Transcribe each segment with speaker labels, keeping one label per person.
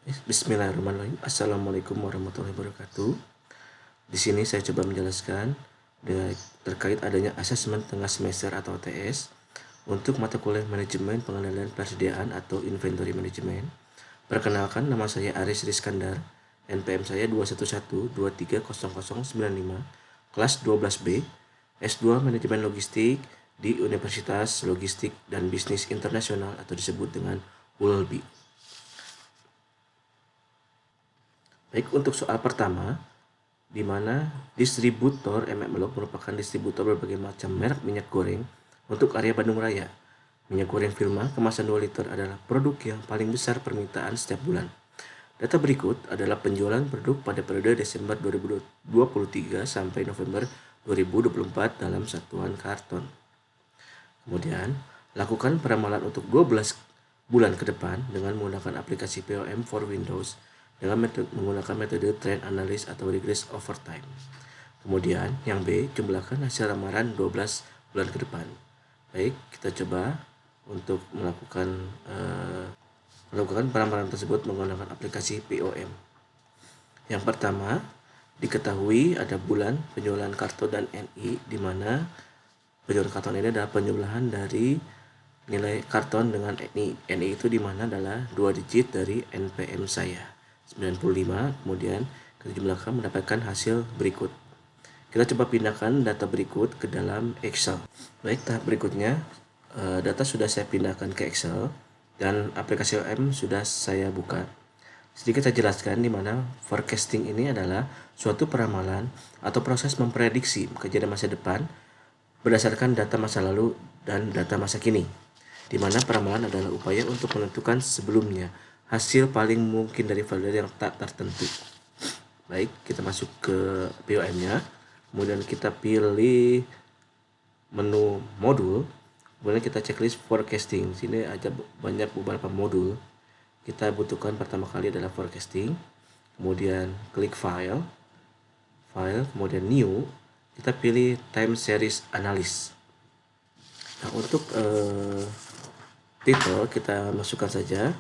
Speaker 1: Bismillahirrahmanirrahim. Assalamualaikum warahmatullahi wabarakatuh. Di sini saya coba menjelaskan terkait adanya asesmen tengah semester atau ATS untuk mata kuliah manajemen pengendalian persediaan atau inventory management. Perkenalkan, nama saya Aris Rizkandar, NPM saya 211230095, kelas 12B, S2 Manajemen Logistik di Universitas Logistik dan Bisnis Internasional atau disebut dengan ULBI. Baik, untuk soal pertama, di mana distributor MM Log merupakan distributor berbagai macam merek minyak goreng untuk area Bandung Raya. Minyak goreng Vilma kemasan 2 liter adalah produk yang paling besar permintaan setiap bulan. Data berikut adalah penjualan produk pada periode Desember 2023 sampai November 2024 dalam satuan karton. Kemudian, lakukan peramalan untuk 12 bulan ke depan dengan menggunakan aplikasi POM for Windows dengan menggunakan metode trend analysis atau regress over time. Kemudian, yang B, jumlahkan hasil ramalan 12 bulan ke depan. Baik, kita coba untuk melakukan peramalan tersebut menggunakan aplikasi POM. Yang pertama, diketahui ada bulan penjualan karton dan NI, di mana penjualan karton ini adalah penjumlahan dari nilai karton dengan NI. NI itu di mana adalah 2 digit dari NPM saya 95, kemudian kita jumlahkan mendapatkan hasil berikut. Kita coba pindahkan data berikut ke dalam Excel. Baik, tahap berikutnya data sudah saya pindahkan ke Excel dan aplikasi OM sudah saya buka. Sedikit saya jelaskan di mana forecasting ini adalah suatu peramalan atau proses memprediksi kejadian masa depan berdasarkan data masa lalu dan data masa kini, di mana peramalan adalah upaya untuk menentukan sebelumnya hasil paling mungkin dari variabel yang tak tertentu. Baik, kita masuk ke POM-nya, kemudian kita pilih menu modul, kemudian kita checklist forecasting. Sini ada banyak beberapa modul. Kita butuhkan pertama kali adalah forecasting, kemudian klik file, kemudian new, kita pilih time series analysis. Nah, untuk title kita masukkan saja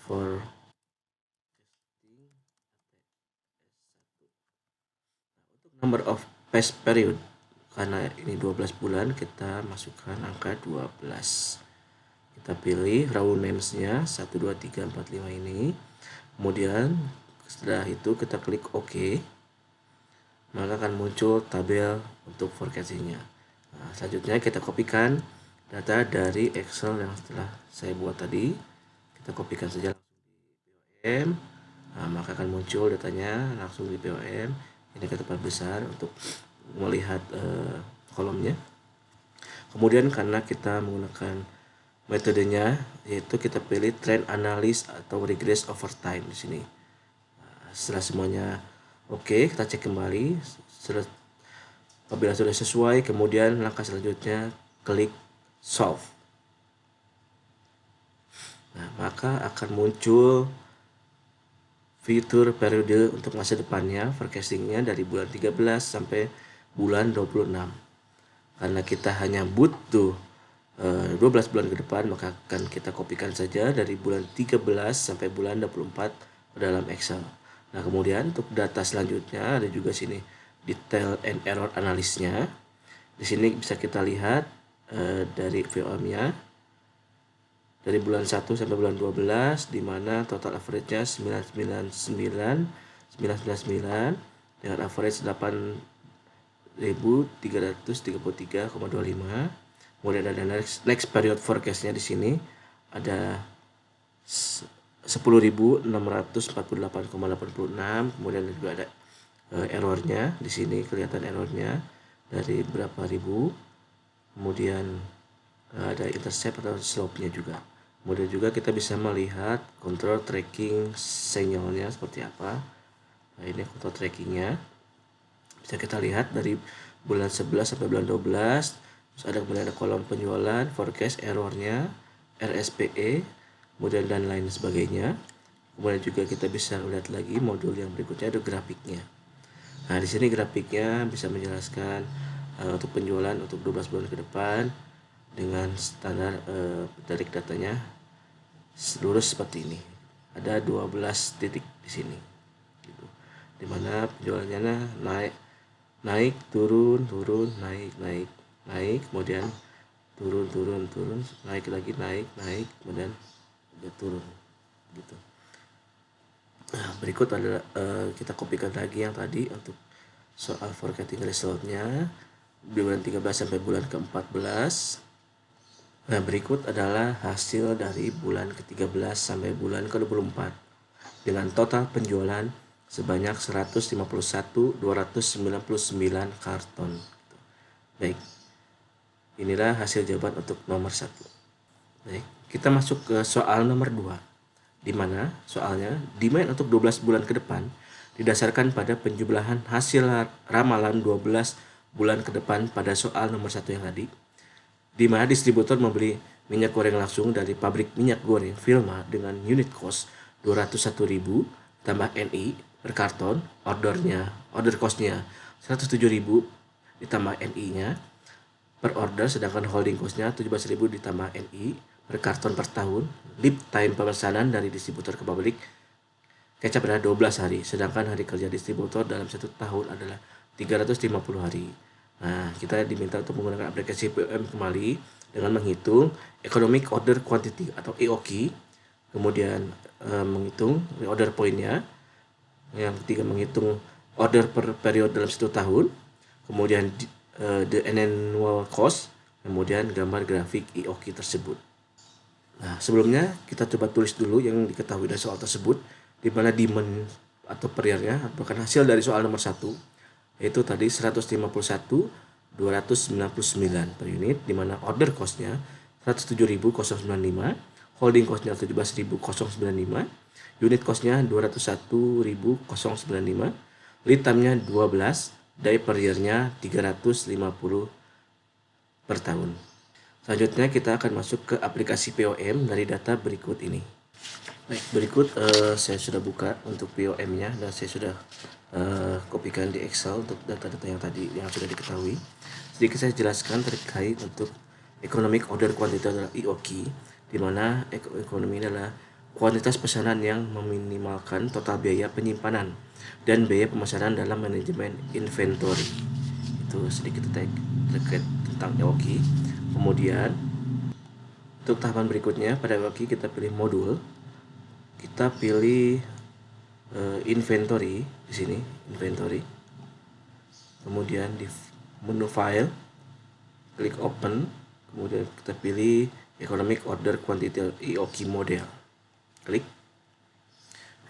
Speaker 1: for number of past period, karena ini 12 bulan kita masukkan angka 12. Kita pilih row names-nya 1, 2, 3, 4, 5 ini. Kemudian setelah itu kita klik OK, maka akan muncul tabel untuk forecasting-nya. Nah, selanjutnya kita kopikan data dari Excel yang setelah saya buat tadi. Kita kopikan saja langsung di POM. Nah, maka akan muncul datanya langsung di POM. Ini kita perbesar untuk melihat kolomnya. Kemudian karena kita menggunakan metodenya, yaitu kita pilih trend analysis atau regress over time di sini. Nah, setelah semuanya oke, kita cek kembali. Apabila sudah sesuai, kemudian langkah selanjutnya klik solve. Nah, maka akan muncul fitur periode untuk masa depannya, forecastingnya dari bulan 13 sampai bulan 26. Karena kita hanya butuh 12 bulan ke depan, maka akan kita kopikan saja dari bulan 13 sampai bulan 24 ke dalam Excel. Nah, kemudian untuk data selanjutnya ada juga sini detail and error analisnya. Di sini bisa kita lihat dari VOM-nya dari bulan 1 sampai bulan 12, di mana total average-nya 999 dengan average 8.333,25. Kemudian ada next period forecast-nya di sini ada 10.648,86. Kemudian juga ada errornya di sini, kelihatan errornya dari berapa ribu. Kemudian ada intercept atau slope-nya juga. Kemudian juga kita bisa melihat control tracking sinyalnya seperti apa. Nah, ini control trackingnya bisa kita lihat dari bulan 11 sampai bulan 12. Terus ada kemudian ada kolom penjualan, forecast, errornya, RSPE, kemudian dan lain sebagainya. Kemudian juga kita bisa lihat lagi modul yang berikutnya ada grafiknya. Nah, di sini grafiknya bisa menjelaskan untuk penjualan untuk 12 bulan ke depan dengan standar tarik datanya lurus seperti ini. ada 12 titik di sini gitu. Dimana penjualannya naik turun naik, kemudian turun naik lagi, naik kemudian udah turun gitu. Nah, berikut adalah kita kopikan lagi yang tadi untuk soal forecasting resultnya bulan 13 sampai bulan ke-14. Nah, berikut adalah hasil dari bulan ke-13 sampai bulan ke-24 dengan total penjualan sebanyak 151.299 karton. Baik, inilah hasil jawaban untuk nomor 1. Baik, kita masuk ke soal nomor 2, di mana soalnya demand untuk 12 bulan ke depan didasarkan pada penjumlahan hasil ramalan 12 bulan ke depan pada soal nomor 1 yang tadi, di mana distributor membeli minyak goreng langsung dari pabrik minyak goreng Vilma dengan unit cost 201.000 tambah NI per karton, order costnya 107.000 ditambah NI-nya per order, sedangkan holding cost-nya 17.000 ditambah NI per karton per tahun. Lead time pemesanan dari distributor ke pabrik kecap adalah 12 hari, sedangkan hari kerja distributor dalam 1 tahun adalah 350 hari. Nah, kita diminta untuk menggunakan aplikasi POM kembali dengan menghitung Economic Order Quantity atau EOQ, kemudian menghitung order point-nya, yang ketiga menghitung order per periode dalam 1 tahun, kemudian the annual cost, kemudian gambar grafik EOQ tersebut. Nah, sebelumnya kita coba tulis dulu yang diketahui dari soal tersebut, di mana demand atau per-year-nya merupakan hasil dari soal nomor 1, yaitu tadi 151.299 per unit, di mana order cost-nya 107.095, holding cost-nya 17.095, unit cost-nya 201.095, lead time-nya 12, day per year-nya 350 per tahun. Selanjutnya kita akan masuk ke aplikasi POM dari data berikut ini. Baik, berikut saya sudah buka untuk POM-nya dan saya sudah kopikan di Excel untuk data-data yang tadi yang sudah diketahui. Sedikit saya jelaskan terkait untuk Economic Order Quantity adalah EOQ, di mana ekonomi adalah kuantitas pesanan yang meminimalkan total biaya penyimpanan dan biaya pemesanan dalam manajemen inventory. Itu sedikit terkait tentang EOQ. Kemudian untuk tahapan berikutnya pada EOQ kita pilih modul. Kita pilih inventory di sini, inventory. Kemudian di menu file, klik open. Kemudian kita pilih economic order quantity EOQ model. Klik.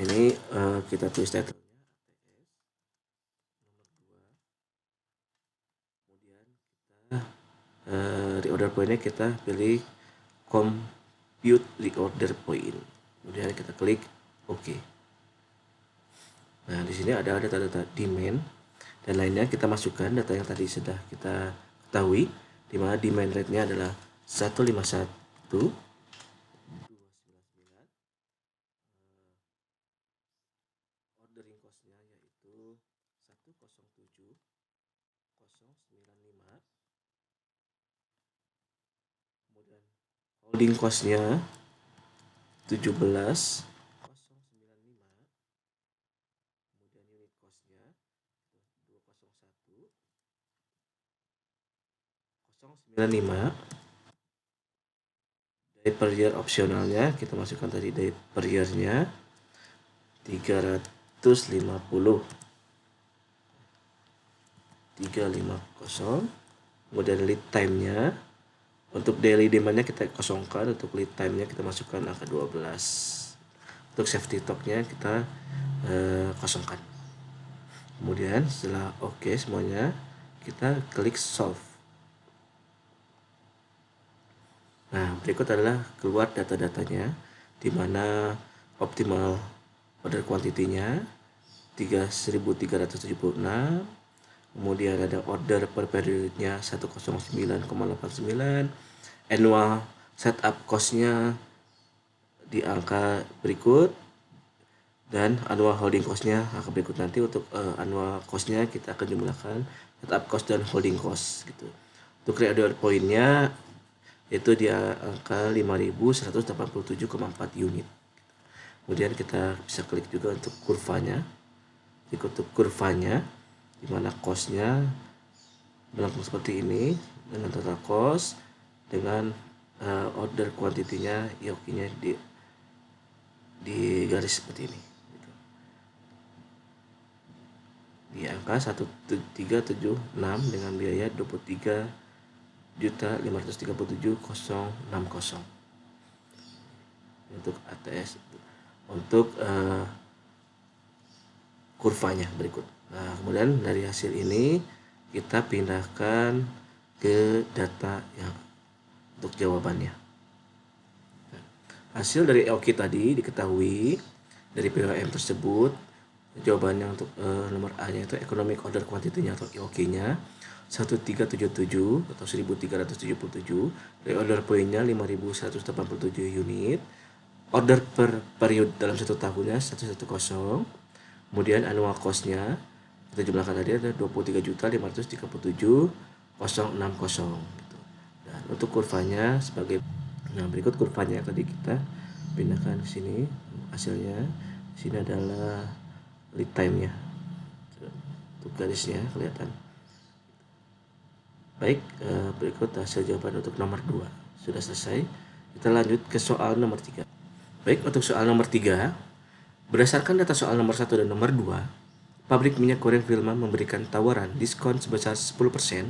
Speaker 1: Ini kita tulis title. Kemudian kita reorder point-nya kita pilih compute reorder point. Kemudian kita klik OK. Nah, di sini ada data-data demand dan lainnya. Kita masukkan data yang tadi sudah kita ketahui, di mana demand rate-nya adalah 151, 299, ordering cost-nya yaitu 107.095, kemudian holding cost-nya 17.095, kemudian unit cost-nya 201.095, day per year opsionalnya kita masukkan tadi, day per year-nya 350, kemudian lead time-nya untuk daily demand-nya kita kosongkan, untuk lead time-nya kita masukkan angka 12, untuk safety stock-nya kita kosongkan. Kemudian setelah OK semuanya, kita klik solve. Nah, berikut adalah keluar data-datanya, di mana optimal order quantity-nya 3.376, kemudian ada order per periodnya 109,89, annual setup cost-nya di angka berikut, dan annual holding cost-nya angka berikut. Nanti untuk annual cost-nya kita akan jumlahkan setup cost dan holding cost gitu. Untuk reorder point-nya itu di angka 5.187,4 unit. Kemudian kita bisa klik juga untuk kurvanya. Untuk kurvanya di mana cost-nya berlangsung seperti ini dengan total cost dengan order quantity-nya IOQ-nya di garis seperti ini. Di angka 1376 dengan biaya 23.537.060 untuk ATS. Untuk kurvanya berikut. Nah, kemudian dari hasil ini kita pindahkan ke data yang untuk jawabannya. Hasil dari EOQ tadi diketahui dari POM tersebut, jawabannya untuk nomor A-nya itu Economic Order Quantity-nya atau EOQ-nya 1377 atau 1377, dari order point-nya 5187 unit, order per period dalam satu tahunnya 110, kemudian annual cost-nya kita jumlahkan tadi ada 23.537.060 gitu. Dan untuk kurvanya sebagai berikut kurvanya tadi kita pindahkan ke sini. Hasilnya di sini adalah lead time-nya. Untuk garisnya kelihatan. Baik, berikut hasil jawaban untuk nomor 2. Sudah selesai. Kita lanjut ke soal nomor 3. Baik, untuk soal nomor 3, berdasarkan data soal nomor 1 dan nomor 2, pabrik minyak goreng Wilmar memberikan tawaran diskon sebesar 10%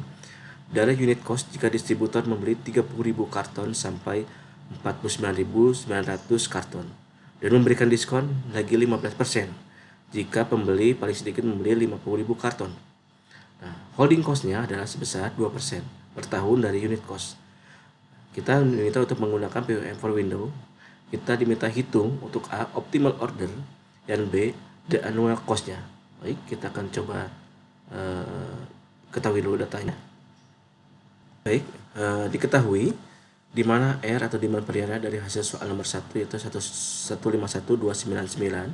Speaker 1: dari unit cost jika distributor membeli 30.000 karton sampai 49.900 karton dan memberikan diskon lagi 15% jika pembeli paling sedikit membeli 50.000 karton. Nah, holding cost-nya adalah sebesar 2% per tahun dari unit cost. Kita diminta untuk menggunakan POM for window. Kita diminta hitung untuk A, optimal order, dan B, the annual cost-nya. Baik, kita akan coba ketahui dulu datanya. Baik, diketahui di mana R atau demand per unit dari hasil soal nomor 1 yaitu 151.299.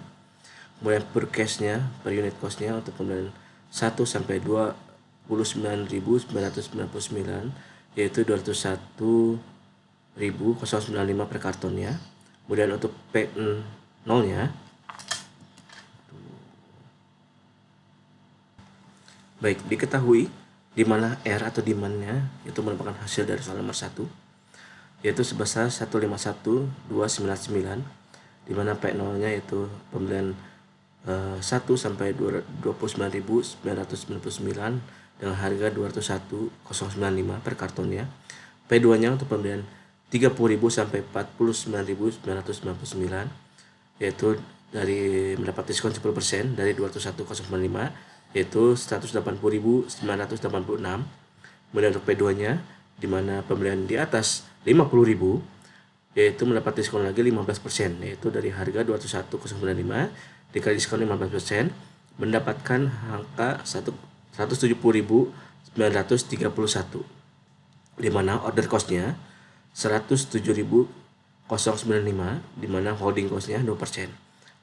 Speaker 1: Kemudian per case-nya, per unit cost-nya untuk kemudian 1 sampai 29.999 yaitu 201.095 per kartonnya. Kemudian untuk P0-nya baik, diketahui di mana R atau demand-nya itu merupakan hasil dari soal nomor 1 yaitu sebesar 151.299, di mana P0-nya itu pembelian 1 sampai 29.999 dengan harga 201.095 per kartonnya. P2-nya untuk pembelian 30.000 sampai 49.999 yaitu dari mendapat diskon 10% dari 201.095 yaitu 180.986. Kemudian untuk P2-nya di mana pembelian di atas 50.000 yaitu mendapat diskon lagi 15% yaitu dari harga 201.095 dikali diskon 15% mendapatkan angka 170.931, di mana order cost-nya 107.095, di mana holding cost-nya 2%.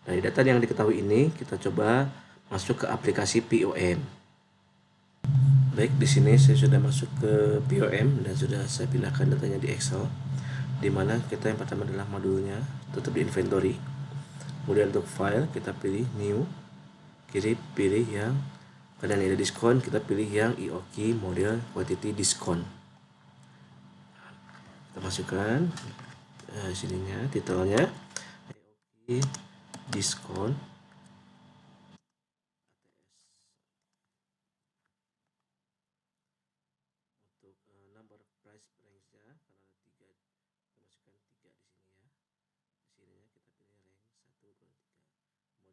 Speaker 1: Dari data yang diketahui ini kita coba masuk ke aplikasi POM. Baik, di sini saya sudah masuk ke POM dan sudah saya pindahkan datanya di Excel, di mana kita yang pertama adalah modulnya tetap di inventory. Kemudian untuk file kita pilih new, kiri pilih yang karena ini ada diskon, kita pilih yang IOQ model quantity diskon. Kita masukkan sininya, titelnya IOQ diskon. Number price range-nya karena ada 3, kita masukkan 3 di sini ya. Di sininya kita pilih rank 1, 2, 3.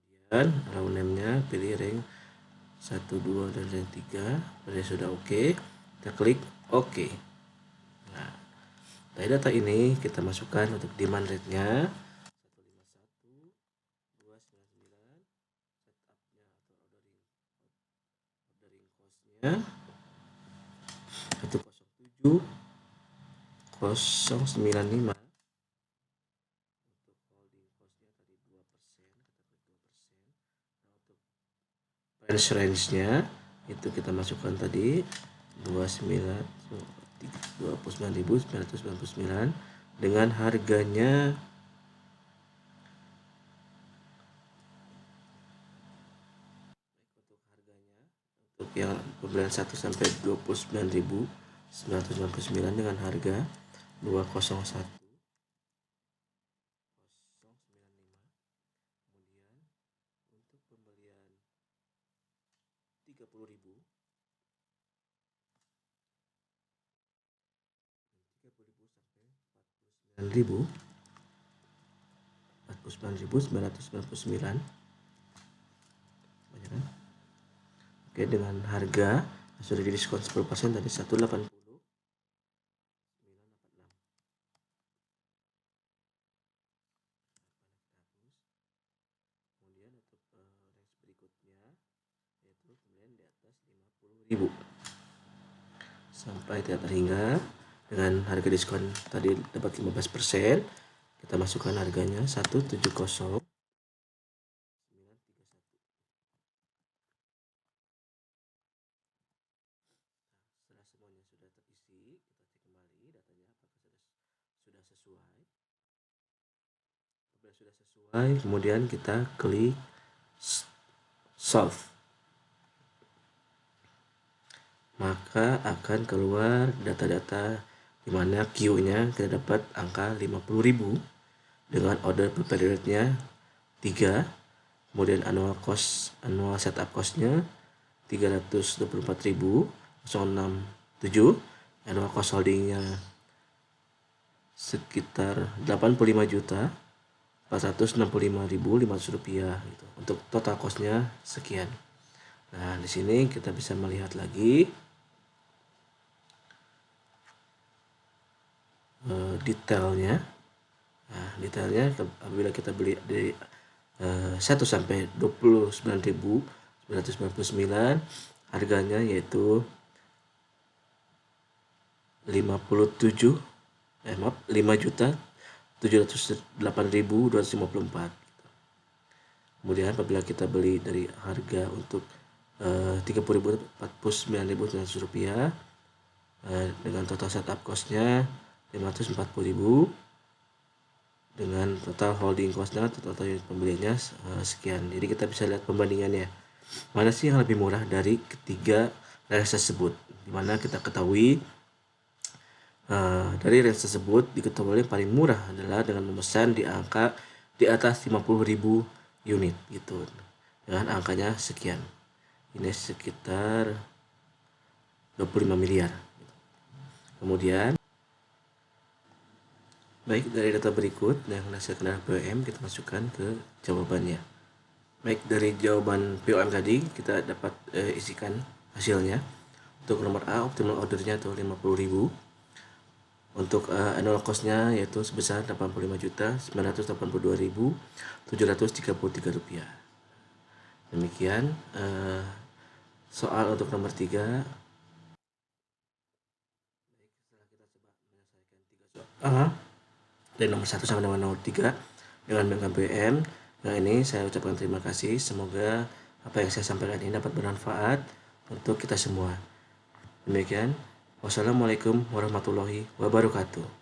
Speaker 1: Kemudian row name-nya pilih rank 1, 2 dan rank 3. Pada sudah oke, kita klik oke. Nah, dari data ini kita masukkan untuk demand rate-nya 151.299, setupnya atau ordering cost-nya 107.095. Untuk holding cost-nya tadi 2%, kita klik 2%. Nah, untuk price range-nya itu kita masukkan tadi 29.999 dengan harganya yang pembelian 1 sampai 29.999 dengan harga 201.095. Kemudian untuk pembelian 30.000 sampai 49.999. Banyak kan? Oke, dengan harga sudah didiskon 10% tadi 180. Kemudian untuk range berikutnya yaitu pembelian di atas 50.000 sampai tidak terhingga dengan harga diskon tadi dapat 15%. Kita masukkan harganya 170.931. Setelah semuanya sudah terisi, kita cek kembali datanya apakah sudah sesuai. Apabila sudah sesuai, kemudian kita klik solve. Maka akan keluar data-data di mana Q-nya kita dapat angka 50.000 dengan order per periodnya 3, kemudian annual setup cost-nya 324.067, annual cost holding-nya sekitar 85.465.500 rupiah gitu. Untuk total cost-nya sekian. Nah, di sini kita bisa melihat lagi detailnya. Nah, detailnya apabila kita beli dari 1 sampai 29.999 harganya yaitu 5.708.254. Kemudian apabila kita beli dari harga untuk 30.000 49.900 rupiah dengan total setup cost-nya 540.000 dengan total holding cost-nya atau total unit pembeliannya sekian. Jadi kita bisa lihat pembandingannya. Mana sih yang lebih murah dari ketiga range tersebut? Dimana kita ketahui dari range tersebut diketahui paling murah adalah dengan memesan di angka di atas 50.000 unit gitu. Dengan angkanya sekian. Ini sekitar 25 miliar. Kemudian baik, dari data berikut yang dihasilkan POM kita masukkan ke jawabannya. Baik, dari jawaban POM tadi kita dapat isikan hasilnya. Untuk nomor A, optimal ordernya itu 50.000. Untuk annual cost-nya yaitu sebesar 85.982.733 rupiah. Demikian soal untuk nomor 3. Baik, setelah kita coba menyelesaikan 3 soal dari nomor 1 sampai nomor 3 dengan POM. Nah, ini saya ucapkan terima kasih. Semoga apa yang saya sampaikan ini dapat bermanfaat untuk kita semua. Demikian. Wassalamualaikum warahmatullahi wabarakatuh.